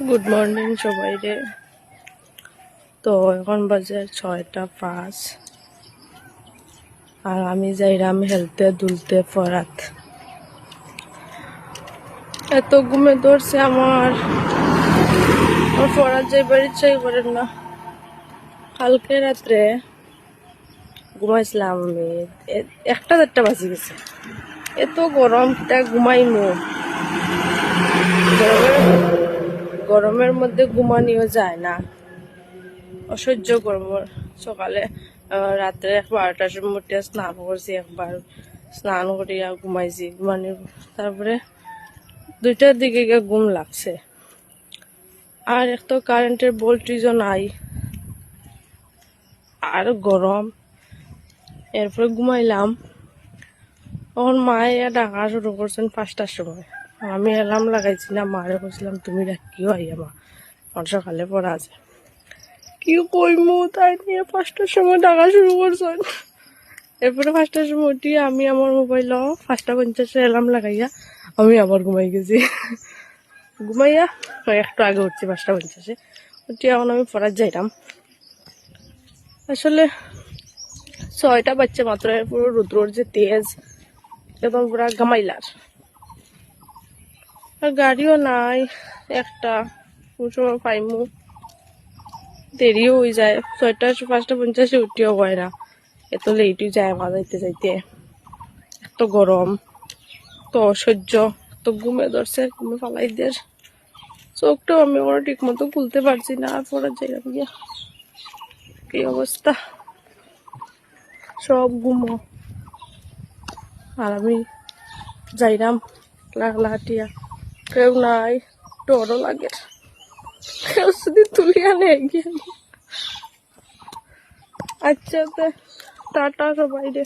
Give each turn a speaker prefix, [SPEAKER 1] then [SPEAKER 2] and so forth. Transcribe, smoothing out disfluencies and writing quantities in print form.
[SPEAKER 1] Good morning সবাই রে। তো এখন বাজে 6:05 আর আমি যাইরাম হেলতে দুলতে ফরাত। এত ঘুমে ধরছে আমার ফরাত যাইবার ইচ্ছাই করে না। কালকে রাত্রে ঘুমাইছিলাম আমি 1-1:30 বাজে গেছে। এত গরম তা ঘুমাইমু, গরমের মধ্যে ঘুমানিও যায় না, অসহ্য গরম। সকালে রাত্রে 12টার সময় স্নান করছি, একবার স্নান করিয়া ঘুমাইছি, তারপরে 2টার দিকে গিয়ে ঘুম লাগছে। আর এক তো কারেন্টের ভোল্টেজও নাই, আর গরম। এরপরে ঘুমাইলাম। তখন মায়ে ডাকা শুরু করছেন 5টার সময়। আমি অ্যালার্ম লাগাইছি না, মারে বলছিলাম তুমি ডাকিও আইয়া মা, আমার সকালে পড়া আছে। কি কইমু তাই নিয়ে 5টার সময় ডাকা শুরু করছেন। এরপরে 5টার সময় উঠি আমি আমার মোবাইল 5:50 অ্যালার্ম লাগাইয়া আমি আবার ঘুমাই গেছি। ঘুমাইয়া একটু আগে উঠছি 5:50 উঠি। এখন আমি পড়ার যাইলাম। আসলে 6টা বাচ্চা মাত্র, পুরো রুদ্রর যে তেজ, একদম পুরা গামাইলার। আর গাড়িও নাই একটা, কোন সময় পাইমু, দেরিও হয়ে যায়। 5:50 উঠিও হয় না, এত লেট হয়ে যায় আমার যাইতে যাইতে। এত গরম, তো অসহ্য, তো ঘুমে ধরছে, ঘুমে ফালাই দিয়ে চোখটাও আমি ওরা ঠিক মতো খুলতে পারছি না। আর পরে যাইলাম গিয়া কি অবস্থা, সব ঘুমো। আর আমি যাইলাম লাগাটিয়া, কেউ নাই, ডরও লাগে, কেউ যদি তুলিয়া নেই গিয়ে। আচ্ছা টাটা সবাই রে।